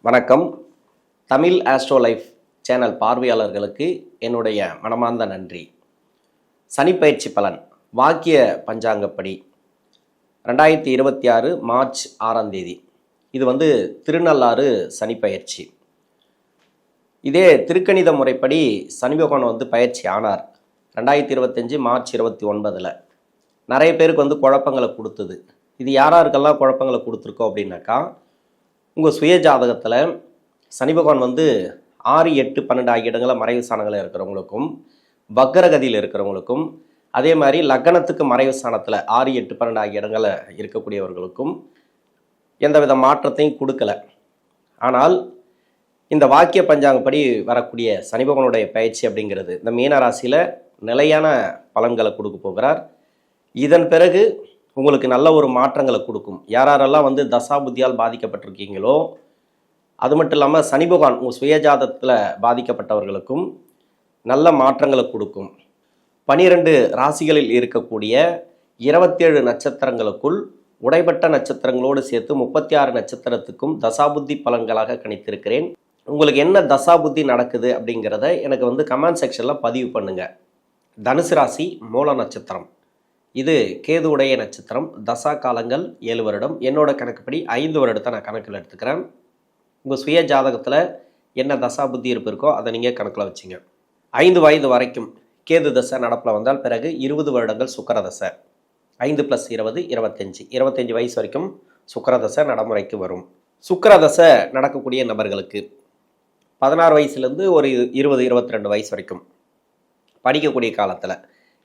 வணக்கம். Tamil astro life channel பார்வையாளர்களுக்கு என்னுடைய மனமார்ந்த நன்றி. சனிப்பெயர்ச்சி பலன் வாக்கிய பஞ்சாங்கப்படி 2026 மார்ச் 6ஆம் தேதி. இது திருநள்ளாறு சனிப்பெயர்ச்சி. இதே திருக்கணித முறைப்படி சனி பகவான் பயிற்சி ஆனார் 2025 மார்ச் 29. நிறைய பேருக்கு குழப்பங்களை கொடுத்தது. இது யாராருக்கெல்லாம் குழப்பங்களை கொடுத்துருக்கோம் அப்படின்னாக்கா, உங்கள் சுய ஜாதகத்தில் சனி பகவான் 6, 8, 12 ஆகிய இடங்களில் மறைவு ஸ்தானங்களில் இருக்கிறவங்களுக்கும், வக்கரகதியில் இருக்கிறவங்களுக்கும், அதே மாதிரி லக்னத்துக்கு மறைவு ஸ்தானத்தில் 6, 8, 12 ஆகிய இடங்களில் இருக்கக்கூடியவர்களுக்கும் எந்தவித மாற்றத்தையும் கொடுக்கல. ஆனால் இந்த வாக்கிய பஞ்சாங்கப்படி வரக்கூடிய சனி பகவானுடைய பயிற்சி அப்படிங்கிறது இந்த மீன ராசியில் நிலையான பலன்களை கொடுக்க போகிறார். இதன் பிறகு உங்களுக்கு நல்ல ஒரு மாற்றங்களை கொடுக்கும். யாரெல்லாம் தசா புத்தியால் பாதிக்கப்பட்டிருக்கீங்களோ, அது மட்டும் இல்லாமல் சனி பகவான் உங்கள் சுயஜாதத்தில் பாதிக்கப்பட்டவர்களுக்கும் நல்ல மாற்றங்களை கொடுக்கும். 12 ராசிகளில் இருக்கக்கூடிய 27 நட்சத்திரங்களுக்குள் உடைப்பட்ட நட்சத்திரங்களோடு சேர்த்து 36 நட்சத்திரத்துக்கும் தசாபுத்தி பலன்களாக கணித்திருக்கிறேன். உங்களுக்கு என்ன தசாபுத்தி நடக்குது அப்படிங்கிறத எனக்கு கமெண்ட் செக்ஷனில் பதிவு பண்ணுங்கள். தனுசு ராசி மூல நட்சத்திரம், இது கேதுவுடைய நட்சத்திரம். தசா காலங்கள் 7 வருடம். என்னோட கணக்குப்படி 5 வருடத்தை நான் கணக்கில் எடுத்துக்கிறேன். உங்கள் சுய ஜாதகத்தில் என்ன தசா புத்தி இருப்பு இருக்கோ அதை நீங்கள் கணக்கில் வச்சுங்க. 5 வயது வரைக்கும் கேது தசை நடப்பில் வந்தால் பிறகு 20 வருடங்கள் சுக்கிர தசை. 5 + 20 25. 25 வயசு வரைக்கும் சுக்கிர தசை நடைமுறைக்கு வரும். சுக்கிர தசை நடக்கக்கூடிய நபர்களுக்கு 16 வயசுலேருந்து ஒரு 20, 22 வயசு வரைக்கும் படிக்கக்கூடிய காலத்தில்,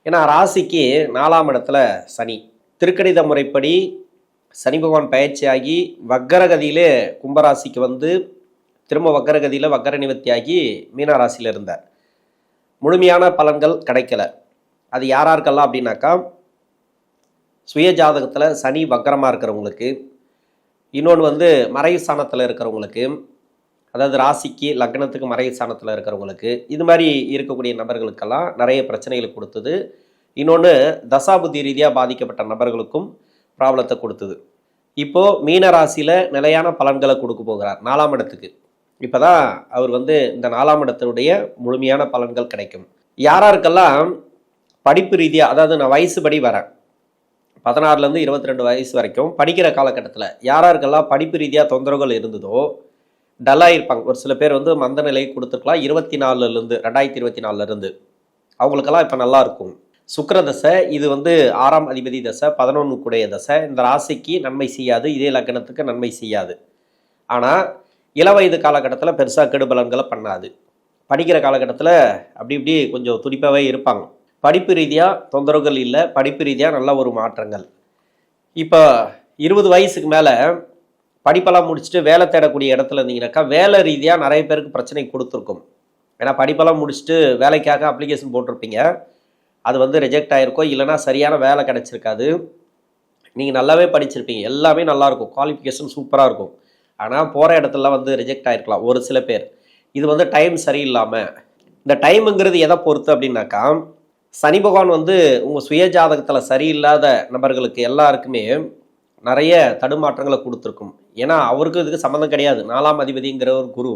ஏன்னா ராசிக்கு 4ஆம் இடத்துல சனி. திருக்கணித முறைப்படி சனி பகவான் பயிற்சியாகி வக்கரகதியிலே கும்பராசிக்கு திரும்ப வக்கரகதியில் வக்கர நிவர்த்தி ஆகி மீனராசியில் இருந்தார். முழுமையான பலன்கள் கிடைக்கல. அது யாராருக்கெல்லாம் அப்படின்னாக்கா, சுய ஜாதகத்தில் சனி வக்கரமாக இருக்கிறவங்களுக்கு, இன்னொன்று மறைவு ஸ்தானத்தில் இருக்கிறவங்களுக்கு, அதாவது ராசிக்கு லக்னத்துக்கு மறைவு ஸ்தானத்தில் இருக்கிறவங்களுக்கு, இது மாதிரி இருக்கக்கூடிய நபர்களுக்கெல்லாம் நிறைய பிரச்சனைகளை கொடுத்தது. இன்னொன்று தசாபுத்தி ரீதியாக பாதிக்கப்பட்ட நபர்களுக்கும் ப்ராப்ளத்தை கொடுத்தது. இப்போது மீன ராசியில் நிலையான பலன்களை கொடுக்க போகிறார் 4ஆம் இடத்துக்கு. இப்போ தான் அவர் இந்த 4ஆம் இடத்தினுடைய முழுமையான பலன்கள் கிடைக்கும். யாராருக்கெல்லாம் படிப்பு ரீதியாக, அதாவது நான் வயசுபடி வரேன், 16லேருந்து 22 வயசு வரைக்கும் படிக்கிற காலகட்டத்தில் யாராருக்கெல்லாம் படிப்பு ரீதியாக தொந்தரவுகள் இருந்ததோ டல்லாக இருப்பாங்க. ஒரு சில பேர் மந்த நிலையை கொடுத்துருக்கலாம். 2024 அவங்களுக்கெல்லாம் இப்போ நல்லா இருக்கும். சுக்கிர தசை இது 6ஆம் அதிபதி தசை, 11 கூடைய தசை. இந்த ராசிக்கு நன்மை செய்யாது, இதே லக்னத்துக்கு நன்மை செய்யாது. ஆனால் இளவயது காலகட்டத்தில் பெருசாக கெடுபலன்களை பண்ணாது. படிக்கிற காலகட்டத்தில் அப்படி இப்படி கொஞ்சம் துடிப்பாகவே இருப்பாங்க. படிப்பு ரீதியாக தொந்தரவுகள் இல்லை, படிப்பு ரீதியாக நல்ல ஒரு மாற்றங்கள். இப்போ 20 வயசுக்கு மேலே படிப்பெல்லாம் முடிச்சுட்டு வேலை தேடக்கூடிய இடத்துல இருந்தீங்கன்னாக்கா, வேலை ரீதியாக நிறைய பேருக்கு பிரச்சனை கொடுத்துருக்கும். ஏன்னா படிப்பெல்லாம் முடிச்சுட்டு வேலைக்காக அப்ளிகேஷன் போட்டிருப்பீங்க, அது ரிஜெக்ட் ஆகிருக்கும், இல்லைனா சரியான வேலை கிடச்சிருக்காது. நீங்கள் நல்லாவே படிச்சிருப்பீங்க, எல்லாமே நல்லாயிருக்கும், குவாலிஃபிகேஷன் சூப்பராக இருக்கும். ஆனால் போகிற இடத்துலலாம் ரிஜெக்ட் ஆகிருக்கலாம் ஒரு சில பேர். இது டைம் சரியில்லாமல். இந்த டைமுங்கிறது எதை பொறுத்து அப்படின்னாக்கா, சனி பகவான் உங்கள் சுய ஜாதகத்தில் சரியில்லாத நபர்களுக்கு எல்லாருக்குமே நிறைய தடுமாற்றங்களை கொடுத்துருக்கும். ஏன்னா அவருக்கு இதுக்கு சம்மந்தம் கிடையாது. 4ஆம் அதிபதிங்கிற ஒரு குரு,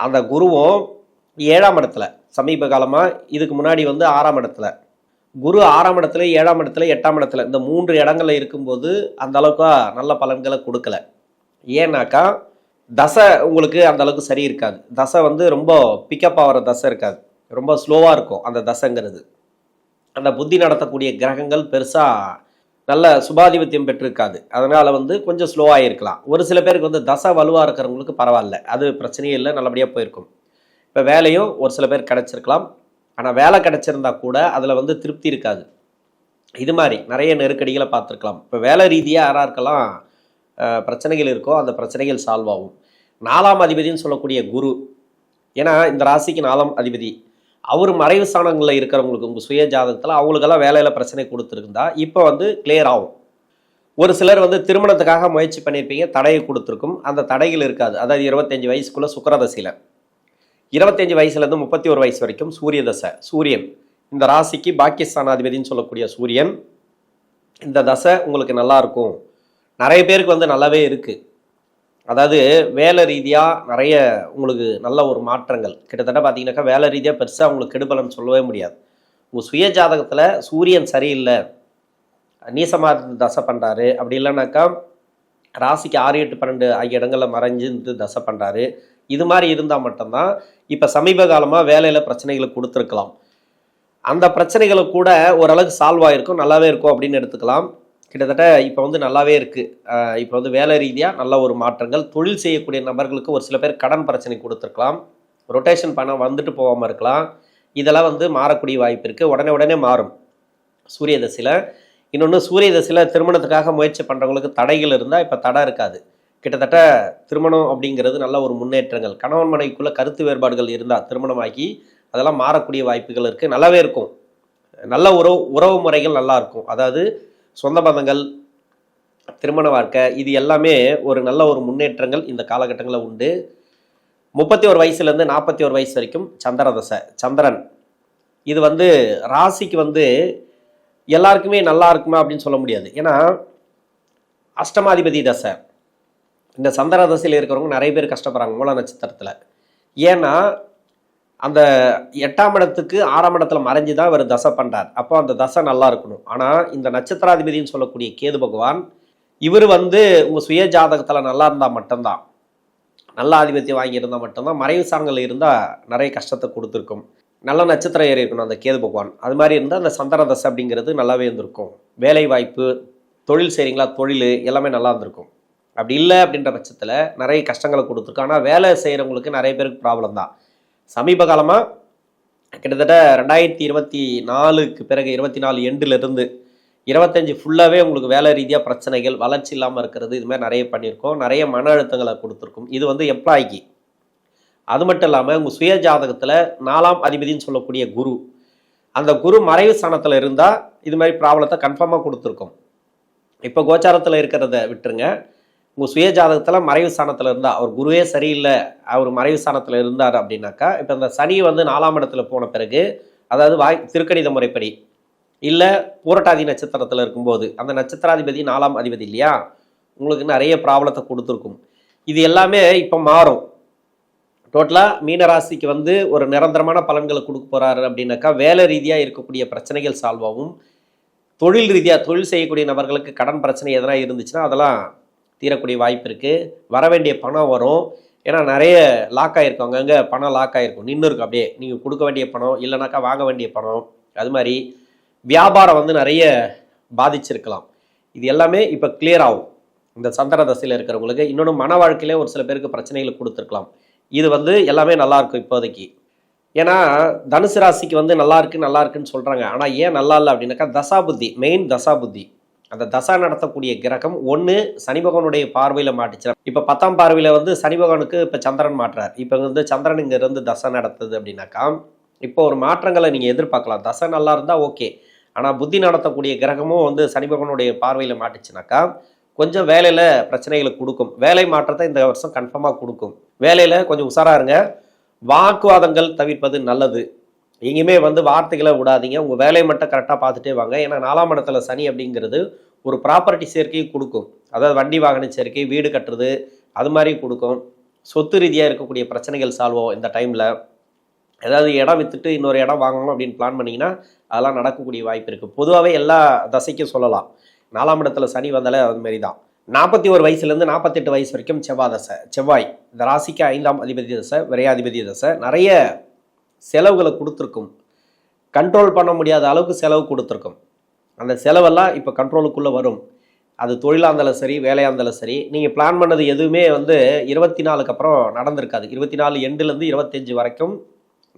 அந்த குருவும் 7ஆம் இடத்துல சமீப காலமாக, இதுக்கு முன்னாடி 6ஆம் இடத்துல குரு, 6ஆம் இடத்துல 7ஆம் இடத்துல 8ஆம் இடத்துல இந்த 3 இடங்களில் இருக்கும்போது அந்த அளவுக்கு நல்ல பலன்களை கொடுக்கல. ஏன்னாக்கா தசை உங்களுக்கு அந்த அளவுக்கு சரி இருக்காது. தசை ரொம்ப பிக்கப் ஆகிற தசை இருக்காது, ரொம்ப ஸ்லோவாக இருக்கும் அந்த தசைங்கிறது. அந்த புத்தி நடத்தக்கூடிய கிரகங்கள் பெருசாக நல்ல சுபாதிபத்தியம் பெற்றிருக்காது. அதனால் கொஞ்சம் ஸ்லோவாக இருக்கலாம். ஒரு சில பேருக்கு தசை வலுவாக இருக்கிறவங்களுக்கு பரவாயில்ல, அது பிரச்சனையே இல்லை, நல்லபடியாக போயிருக்கும். இப்போ வேலையும் ஒரு சில பேர் கிடச்சிருக்கலாம். ஆனால் வேலை கிடச்சிருந்தா கூட அதில் திருப்தி இருக்காது. இது மாதிரி நிறைய நெருக்கடிகளை பார்த்துருக்கலாம். இப்போ வேலை ரீதியாக யாராருக்கெல்லாம் பிரச்சனைகள் இருக்கோ அந்த பிரச்சனைகள் சால்வ் ஆகும். 4ஆம் அதிபதினு சொல்லக்கூடிய குரு, ஏன்னா இந்த ராசிக்கு 4ஆம் அதிபதி, அவர் மறைவு ஸ்தானங்களில் இருக்கிறவங்களுக்கு உங்கள் சுய ஜாதகத்தில் அவங்களுக்கெல்லாம் வேலையில் பிரச்சனை கொடுத்துருந்தா இப்போ கிளியர் ஆகும். ஒரு சிலர் திருமணத்துக்காக முயற்சி பண்ணியிருப்பீங்க, தடையை கொடுத்துருக்கும், அந்த தடைகள் இருக்காது. அதாவது 25 வயசுக்குள்ளே சுக்கிர தசையில், 25 வயசுலேருந்து 31 வயசு வரைக்கும் சூரிய தசை. சூரியன் இந்த ராசிக்கு பாக்கியஸ்தானாதிபதினு சொல்லக்கூடிய சூரியன், இந்த தசை உங்களுக்கு நல்லா இருக்கும். நிறைய பேருக்கு நல்லாவே இருக்குது. அதாவது வேலை ரீதியாக நிறைய உங்களுக்கு நல்ல ஒரு மாற்றங்கள் கிட்டத்தட்ட பார்த்தீங்கன்னாக்கா வேலை ரீதியாக பெருசாக உங்களுக்கு கெடுபலன்னு சொல்லவே முடியாது. உங்கள் சுய ஜாதகத்தில் சூரியன் சரியில்லை, நீசமாக இருந்து தசை பண்ணுறாரு, அப்படி இல்லைனாக்கா ராசிக்கு 6, 8, 12 ஆகிய இடங்களில் மறைஞ்சிருந்து தசை பண்ணுறாரு, இது மாதிரி இருந்தால் மட்டும்தான் இப்போ சமீப காலமாக வேலையில் பிரச்சனைகளை கொடுத்துருக்கலாம். அந்த பிரச்சனைகளை கூட ஓரளவுக்கு சால்வ் ஆகிருக்கும், நல்லாவே இருக்கும் அப்படின்னு எடுத்துக்கலாம். கிட்டத்தட்ட இப்போ வந்து நல்லாவே இருக்குது. இப்போ வந்து வேலை ரீதியாக நல்ல ஒரு மாற்றங்கள். தொழில் செய்யக்கூடிய நபர்களுக்கு ஒரு சில பேர் கடன் பிரச்சனை கொடுத்துருக்கலாம், ரொட்டேஷன் பணம் வந்துட்டு போகாமல் இருக்கலாம். இதெல்லாம் வந்து மாறக்கூடிய வாய்ப்பு இருக்குது, உடனே மாறும் சூரிய தசையில். இன்னொன்று சூரிய தசையில் திருமணத்துக்காக முயற்சி பண்ணுறவங்களுக்கு தடைகள் இருந்தால் இப்போ தடை இருக்காது. கிட்டத்தட்ட திருமணம் அப்படிங்கிறது நல்ல ஒரு முன்னேற்றங்கள். கணவன் மனைவிக்குள்ளே கருத்து வேறுபாடுகள் இருந்தால் திருமணமாகி அதெல்லாம் மாறக்கூடிய வாய்ப்புகள் இருக்குது, நல்லாவே இருக்கும். நல்ல உறவு முறைகள் நல்லா இருக்கும். அதாவது சொந்த பந்தங்கள், திருமண வாழ்க்கை, இது எல்லாமே ஒரு நல்ல ஒரு முன்னேற்றங்கள் இந்த காலகட்டங்களில் உண்டு. 31 வயசுலேருந்து 41 வயசு வரைக்கும் சந்திர தசை, சந்திரன் இது வந்து ராசிக்கு வந்து எல்லாருக்குமே நல்லா இருக்குமா அப்படின்னு சொல்ல முடியாது. ஏன்னா அஷ்டமாதிபதி தசை. இந்த சந்திர தசையில் இருக்கிறவங்க நிறைய பேர் கஷ்டப்படுறாங்க மூல நட்சத்திரத்தில். ஏன்னா அந்த 8ஆம் இடத்துக்கு 6ஆம் இடத்துல மறைஞ்சு தான் இவர் தசை பண்ணுறார். அப்போ அந்த தசை நல்லா இருக்கணும். ஆனால் இந்த நட்சத்திராதிபதினு சொல்லக்கூடிய கேது பகவான் இவர் வந்து உங்கள் சுய ஜாதகத்தில் நல்லா இருந்தால் மட்டும்தான், நல்ல ஆதிபத்தியம் வாங்கியிருந்தால் மட்டும்தான், மறைவு சாரங்கள் இருந்தால் நிறைய கஷ்டத்தை கொடுத்துருக்கும். நல்ல நட்சத்திரம் ஏறி இருக்கணும் அந்த கேது பகவான். அது மாதிரி இருந்தால் அந்த சந்திர தசை அப்படிங்கிறது நல்லாவே இருந்திருக்கும். வேலை வாய்ப்பு, தொழில் செய்கிறீங்களா, தொழில் எல்லாமே நல்லா இருந்திருக்கும். அப்படி இல்லை அப்படின்ற பட்சத்தில் நிறைய கஷ்டங்களை கொடுத்துருக்கும். ஆனால் வேலை செய்கிறவங்களுக்கு நிறைய பேருக்கு ப்ராப்ளம் தான். சமீப காலமாக கிட்டத்தட்ட 2024க்கு பிறகு 24 எண்டிலிருந்து 25 ஃபுல்லாகவே உங்களுக்கு வேலை ரீதியாக பிரச்சனைகள், வளர்ச்சி இல்லாமல் இருக்கிறது, இதுமாதிரி நிறைய பண்ணியிருக்கோம். நிறைய மன அழுத்தங்களை கொடுத்துருக்கும். இது வந்து எம்ப்ளாய்க்கு. அது மட்டும் இல்லாமல் உங்கள் சுய ஜாதகத்தில் 4ஆம் அதிபதினு சொல்லக்கூடிய குரு, அந்த குரு மறைவு ஸ்தானத்தில் இருந்தால் இது மாதிரி ப்ராப்ளத்தை கன்ஃபார்மாக கொடுத்துருக்கோம். இப்போ கோச்சாரத்தில் இருக்கிறத விட்டுருங்க, உங்கள் சுய ஜாதகத்தில் மறைவு ஸ்தானத்தில் இருந்தால், அவர் குருவே சரியில்லை, அவர் மறைவு ஸ்தானத்தில் இருந்தார் அப்படின்னாக்கா, இப்போ இந்த சனி வந்து 4ஆம் இடத்துல போன பிறகு, அதாவது திருக்கணித முறைப்படி இல்லை பூரட்டாதி நட்சத்திரத்தில் இருக்கும்போது, அந்த நட்சத்திராதிபதி 4ஆம் அதிபதி இல்லையா, உங்களுக்கு நிறைய ப்ராப்ளத்தை கொடுத்துருக்கும். இது எல்லாமே இப்போ மாறும். டோட்டலாக மீனராசிக்கு வந்து ஒரு நிரந்தரமான பலன்களை கொடுக்க போகிறாரு அப்படின்னாக்கா, வேலை ரீதியாக இருக்கக்கூடிய பிரச்சனைகள் சால்வ் ஆகும். தொழில் ரீதியாக தொழில் செய்யக்கூடிய நபர்களுக்கு கடன் பிரச்சனை எதனா இருந்துச்சுன்னா அதெல்லாம் தீரக்கூடிய வாய்ப்பு இருக்குது. வர வேண்டிய பணம் வரும். ஏன்னா நிறைய லாக் ஆகிருக்கும், அங்கங்கே பணம் லாக் ஆகிருக்கும், நின்று இருக்கும் அப்படியே. நீங்கள் கொடுக்க வேண்டிய பணம் இல்லைனாக்கா வாங்க வேண்டிய பணம், அது மாதிரி வியாபாரம் வந்து நிறைய பாதிச்சிருக்கலாம். இது எல்லாமே இப்போ கிளியர் ஆகும் இந்த சந்திர தசையில் இருக்கிறவங்களுக்கு. இன்னொன்று மன வாழ்க்கையிலே ஒரு சில பேருக்கு பிரச்சனைகளை கொடுத்துருக்கலாம். இது வந்து எல்லாமே நல்லாயிருக்கும் இப்போதைக்கு. ஏன்னா தனுசு ராசிக்கு வந்து நல்லா இருக்குன்னு சொல்கிறாங்க. ஆனால் ஏன் நல்லா இல்லை அப்படின்னாக்கா தசாபுத்தி, மெயின் தசாபுத்தி. அந்த தசா நடத்தக்கூடிய கிரகம் ஒன்று சனி பகவானுடைய பார்வையில் மாட்டுச்சு. இப்போ 10ஆம் பார்வையில் வந்து சனி பகவானுக்கு இப்போ சந்திரன் மாட்டுறார். இப்போ வந்து சந்திரன் இங்கேருந்து தசை நடத்துது அப்படின்னாக்கா இப்போ ஒரு மாற்றங்களை நீங்கள் எதிர்பார்க்கலாம். தசை நல்லா இருந்தால் ஓகே. ஆனால் புத்தி நடத்தக்கூடிய கிரகமும் வந்து சனி பகவானுடைய பார்வையில் மாட்டுச்சுனாக்கா கொஞ்சம் வேலையில் பிரச்சனைகளை கொடுக்கும். வேலை மாற்றத்தை இந்த வருஷம் கன்ஃபார்மாக கொடுக்கும். வேலையில் கொஞ்சம் உஷாராக இருங்க. வாக்குவாதங்கள் தவிர்ப்பது நல்லது. எங்கேயுமே வந்து வார்த்தைகளை விடாதீங்க. உங்கள் வேலையை மட்டும் கரெக்டாக பார்த்துட்டே வாங்க. ஏன்னா 4ஆம் இடத்துல சனி அப்படிங்கிறது ஒரு ப்ராப்பர்ட்டி சேர்க்கையை கொடுக்கும். அதாவது வண்டி வாகன சேர்க்கை, வீடு கட்டுறது, அது மாதிரி கொடுக்கும். சொத்து ரீதியாக இருக்கக்கூடிய பிரச்சனைகள் சால்வ் ஆகும் இந்த டைமில். ஏதாவது இடம் விற்றுட்டு இன்னொரு இடம் வாங்கணும் அப்படின்னு பிளான் பண்ணிங்கன்னா அதெல்லாம் நடக்கக்கூடிய வாய்ப்பு இருக்குது. பொதுவாகவே எல்லா தசைக்கும் சொல்லலாம். 4ஆம் இடத்துல சனி வந்தாலே அதுமாரி தான். 41 வயசுலேருந்து 48 வயசு வரைக்கும் செவ்வாய் தசை. செவ்வாய் இந்த ராசிக்கு 5ஆம் அதிபதி தசை, விரையாதிபதி தசை. நிறைய செலவுகளை கொடுத்துருக்கும். கண்ட்ரோல் பண்ண முடியாத அளவுக்கு செலவு கொடுத்துருக்கும். அந்த செலவெல்லாம் இப்போ கண்ட்ரோலுக்குள்ளே வரும். அது தொழிலாக இருந்தாலும் சரி, வேலையாக இருந்தாலும் சரி. நீங்கள் பிளான் பண்ணது எதுவுமே வந்து 24க்கு அப்புறம் நடந்திருக்காது. 24 எண்டுலேருந்து 25 வரைக்கும்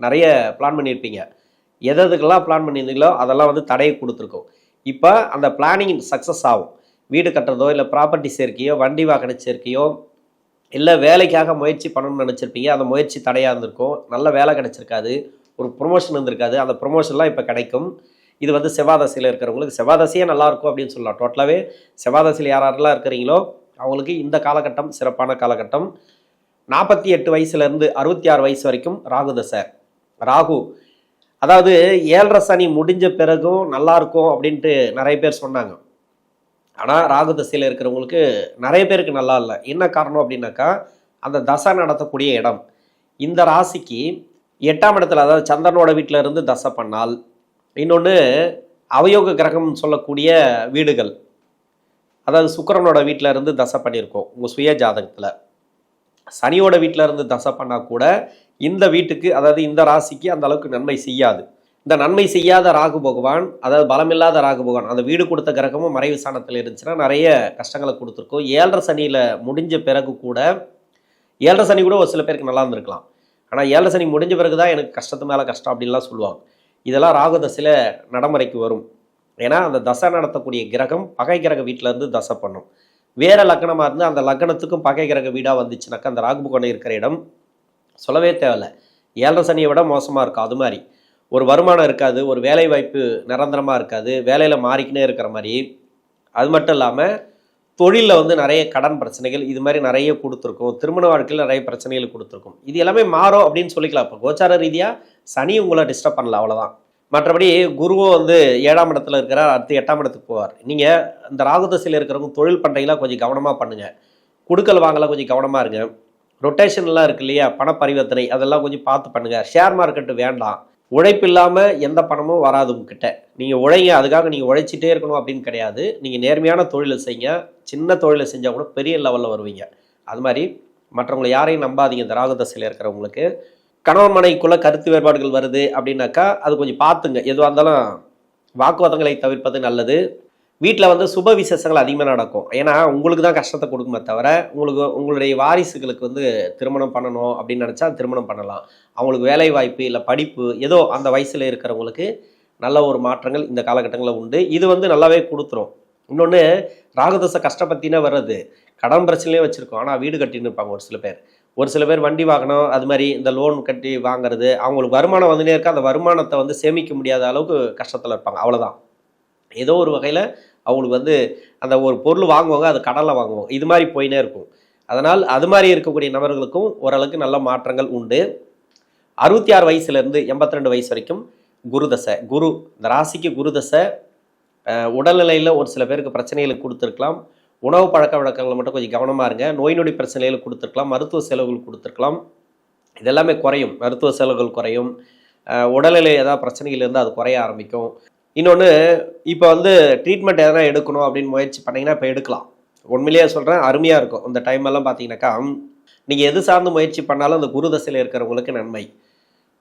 நிறைய பிளான் பண்ணியிருப்பீங்க. எதுக்கெல்லாம் பிளான் பண்ணியிருந்தீங்களோ அதெல்லாம் வந்து தடையை கொடுத்துருக்கோம். இப்போ அந்த பிளானிங் சக்ஸஸ் ஆகும். வீடு கட்டுறதோ இல்லை ப்ராப்பர்ட்டி சேர்க்கையோ, வண்டி வாகன சேர்க்கையோ, இல்லை வேலைக்காக முயற்சி பண்ணணும்னு நினச்சிருப்பீங்க, அந்த முயற்சி தடையாக இருந்திருக்கும். நல்ல வேலை கிடச்சிருக்காது, ஒரு ப்ரொமோஷன் இருந்திருக்காது. அந்த ப்ரொமோஷன்லாம் இப்போ கிடைக்கும். இது வந்து செவ்வாதசையில் இருக்கிறவங்களுக்கு செவ்வாதசையே நல்லாயிருக்கும் அப்படின்னு சொல்லலாம். டோட்டலாகவே செவ்வாதசையில் யாரெல்லாம் இருக்கிறீங்களோ அவங்களுக்கு இந்த காலகட்டம் சிறப்பான காலகட்டம். 48 வயசுலேருந்து 66 வயசு வரைக்கும் ராகு தசை. ராகு அதாவது 7.5 சனி முடிஞ்ச பிறகும் நல்லாயிருக்கும் அப்படின்ட்டு நிறைய பேர் சொன்னாங்க. ஆனால் ராகு தசையில் இருக்கிறவங்களுக்கு நிறைய பேருக்கு நல்லா இல்லை. என்ன காரணம் அப்படின்னாக்கா, அந்த தசை நடத்தக்கூடிய இடம். இந்த ராசிக்கு 8ஆம் இடத்துல, அதாவது சந்திரனோட வீட்டில் இருந்து தசை பண்ணால், இன்னொன்று அவயோக கிரகம் சொல்லக்கூடிய வீடுகள், அதாவது சுக்கிரனோட வீட்டில் இருந்து தசை பண்ணியிருக்கோம் உங்கள் சுய ஜாதகத்தில். சனியோட வீட்டில் இருந்து தசை பண்ணால் கூட இந்த வீட்டுக்கு, அதாவது இந்த ராசிக்கு அந்த அளவுக்கு நன்மை செய்யாது. இந்த நன்மை செய்யாத ராகு பகவான், அதாவது பலமில்லாத ராகு பகவான், அந்த வீடு கொடுத்த கிரகமும் மறைவு ஸ்தானத்தில் இருந்துச்சுன்னா நிறைய கஷ்டங்களை கொடுத்துருக்கோம். 7.5 சனியில் முடிஞ்ச பிறகு கூட, 7.5 சனி கூட ஒரு சில பேருக்கு நல்லா இருந்திருக்கலாம். ஆனால் 7.5 சனி முடிஞ்ச பிறகு தான் எனக்கு கஷ்டத்து மேலே கஷ்டம் அப்படின்லாம் சொல்லுவாங்க. இதெல்லாம் ராகு தசையில் நடைமுறைக்கு வரும். ஏன்னா அந்த தசை நடத்தக்கூடிய கிரகம் பகை கிரக வீட்டில் இருந்து தசை பண்ணும். வேற லக்னமாக இருந்து அந்த லக்னத்துக்கும் பகை கிரக வீடாக வந்துச்சுனாக்கா அந்த ராகு பகவான் இருக்கிற இடம் சொல்லவே தேவையில்லை. 7.5 சனியை விட மோசமாக இருக்கும். அது மாதிரி ஒரு வருமானம் இருக்காது, ஒரு வேலை வாய்ப்பு நிரந்தரமாக இருக்காது, வேலையில் மாறிக்கினே இருக்கிற மாதிரி. அது மட்டும் இல்லாமல் தொழிலில் வந்து நிறைய கடன் பிரச்சனைகள் இது மாதிரி நிறைய கொடுத்துருக்கும். திருமண வாழ்க்கையில் நிறைய பிரச்சனைகள் கொடுத்துருக்கும். இது எல்லாமே மாறும் அப்படின்னு சொல்லிக்கலாம். இப்போ கோச்சார ரீதியாக சனி உங்களை டிஸ்டர்ப் பண்ணல, அவ்வளோதான். மற்றபடி குருவும் வந்து 7ஆம் இடத்துல இருக்கிறார், அடுத்து 8ஆம் இடத்துக்கு போவார். நீங்கள் இந்த ராகு தசையில் இருக்கிறவங்க தொழில் பண்ணுறீங்களா கொஞ்சம் கவனமாக பண்ணுங்கள். குடுக்கல் வாங்கலாம் கொஞ்சம் கவனமாக இருங்க. ரொட்டேஷன்லாம் இருக்கு இல்லையா, பண பரிவர்த்தனை அதெல்லாம் கொஞ்சம் பார்த்து பண்ணுங்கள். ஷேர் மார்க்கெட்டு வேண்டாம். உழைப்பு இல்லாமல் எந்த பணமும் வராது உங்ககிட்ட. நீங்கள் உழைங்க, அதுக்காக நீங்கள் உழைச்சிட்டே இருக்கணும் அப்படின்னு கிடையாது. நீங்கள் நேர்மையான தொழிலை செய்யுங்க. சின்ன தொழிலை செஞ்சால் கூட பெரிய லெவலில் வருவீங்க. அது மாதிரி மற்றவங்களை யாரையும் நம்பாதீங்க. இந்த ராகு தசையில் இருக்கிறவங்களுக்கு கணவன் மனைவிக்குள்ளே கருத்து வேறுபாடுகள் வருது அப்படின்னாக்கா அது கொஞ்சம் பார்த்துங்க. எதுவாக இருந்தாலும் வாக்குவாதங்களை தவிர்ப்பது நல்லது. வீட்டில் வந்து சுப விசேஷங்கள் அதிகமாக நடக்கும். ஏன்னா உங்களுக்கு தான் கஷ்டத்தை கொடுக்குமே தவிர, உங்களுடைய வாரிசுகளுக்கு வந்து திருமணம் பண்ணணும் அப்படின்னு நினச்சா திருமணம் பண்ணலாம். அவங்களுக்கு வேலை வாய்ப்பு இல்லை படிப்பு ஏதோ அந்த வயசில் இருக்கிறவங்களுக்கு நல்ல ஒரு மாற்றங்கள் இந்த காலகட்டங்களில் உண்டு. இது வந்து நல்லாவே கொடுத்துரும். இன்னொன்று, ராகுதசை கஷ்டப்பத்தினா வர்றது கடன் பிரச்சனையே வச்சுருக்கோம். ஆனால் வீடு கட்டின்னு இருப்பாங்க ஒரு சில பேர் வண்டி வாகனம் அது மாதிரி இந்த லோன் கட்டி வாங்குறது, அவங்களுக்கு வருமானம் வந்துனே இருக்க, அந்த வருமானத்தை வந்து சேமிக்க முடியாத அளவுக்கு கஷ்டத்தில் இருப்பாங்க. அவ்வளோதான். ஏதோ ஒரு வகையில் அவங்களுக்கு வந்து அந்த ஒரு பொருள் வாங்குவாங்க, அது கடனில் வாங்குவாங்க. இது மாதிரி போயினே இருக்கும். அதனால் அது மாதிரி இருக்கக்கூடிய நபர்களுக்கும் ஓரளவுக்கு நல்ல மாற்றங்கள் உண்டு. 66 வயசுலேருந்து 82 வயசு வரைக்கும் குருதசை. இந்த ராசிக்கு குருதசை உடல்நிலையில் ஒரு சில பேருக்கு பிரச்சனைகளை கொடுத்துருக்கலாம். உணவு பழக்க வழக்கங்களை மட்டும் கொஞ்சம் கவனமாக இருங்க. நோய் நொடி பிரச்சனைகள் கொடுத்துருக்கலாம். மருத்துவ செலவுகள் கொடுத்துருக்கலாம். இதெல்லாமே குறையும். மருத்துவ செலவுகள் குறையும். உடல்நிலை ஏதாவது பிரச்சனைகள் இருந்தால் அது குறைய ஆரம்பிக்கும். இன்னொன்று, இப்போ வந்து ட்ரீட்மெண்ட் எதனா எடுக்கணும் அப்படின்னு முயற்சி பண்ணிங்கன்னா இப்போ எடுக்கலாம். உண்மையிலேயே சொல்கிறேன், அருமையாக இருக்கும். இந்த டைமெல்லாம் பார்த்தீங்கன்னாக்கா நீங்கள் எது சார்ந்து முயற்சி பண்ணாலும் அந்த குரு தசையில் இருக்கிறவங்களுக்கு நன்மை.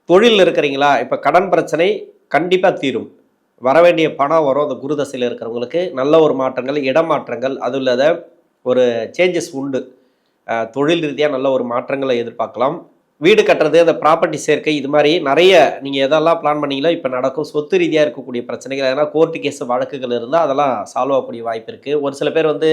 தொழில் இருக்கிறீங்களா, இப்போ கடன் பிரச்சனை கண்டிப்பாக தீரும். வர வேண்டிய பணம் வரும். அந்த குரு தசையில் இருக்கிறவங்களுக்கு நல்ல ஒரு மாற்றங்கள், இடமாற்றங்கள், அது இல்லாத ஒரு சேஞ்சஸ் உண்டு. தொழில் ரீதியாக நல்ல ஒரு மாற்றங்களை எதிர்பார்க்கலாம். வீடு கட்டுறது, அந்த ப்ராப்பர்ட்டி சேர்க்கை, இது மாதிரி நிறைய நீங்கள் எதெல்லாம் பிளான் பண்ணீங்களோ இப்போ நடக்கும். சொத்து ரீதியாக இருக்கக்கூடிய பிரச்சனைகள், எதனா கோர்ட்டு கேஸ் வழக்குகள் இருந்தால் அதெல்லாம் சால்வ் ஆகக்கூடிய வாய்ப்பு இருக்குது. ஒரு சில பேர் வந்து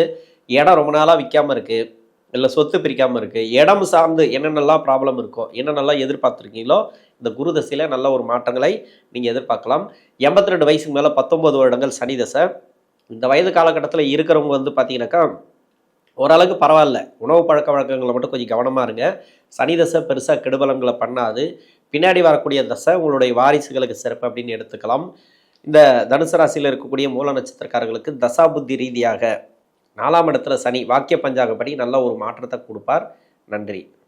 இடம் ரொம்ப நாளாக விற்காமல் இருக்குது, இல்லை சொத்து பிரிக்காமல் இருக்குது. இடம் சார்ந்து என்னென்னலாம் ப்ராப்ளம் இருக்கோ, என்னென்னலாம் எதிர்பார்த்துருக்கீங்களோ இந்த குரு தசையில் நல்ல ஒரு மாற்றங்களை நீங்கள் எதிர்பார்க்கலாம். 82 வயசுக்கு மேலே 19 வருடங்கள் சனி தசை. இந்த வயது காலகட்டத்தில் இருக்கிறவங்க வந்து பார்த்தீங்கன்னாக்கா ஓரளவுக்கு பரவாயில்ல. உணவு பழக்க வழக்கங்களை மட்டும் கொஞ்சம் கவனமாக இருங்க. சனி தசை பெருசாக கெடுபலன்களை பண்ணாது. பின்னாடி வரக்கூடிய தசை உங்களுடைய வாரிசுகளுக்கு சிறப்பு அப்படின்னு எடுத்துக்கலாம். இந்த தனுசு ராசியில் இருக்கக்கூடிய மூல நட்சத்திரக்காரர்களுக்கு தசா புத்தி ரீதியாக 4ஆம் இடத்துல சனி வாக்கிய பஞ்சாங்கப்படி நல்ல ஒரு மாற்றத்தை கொடுப்பார். நன்றி.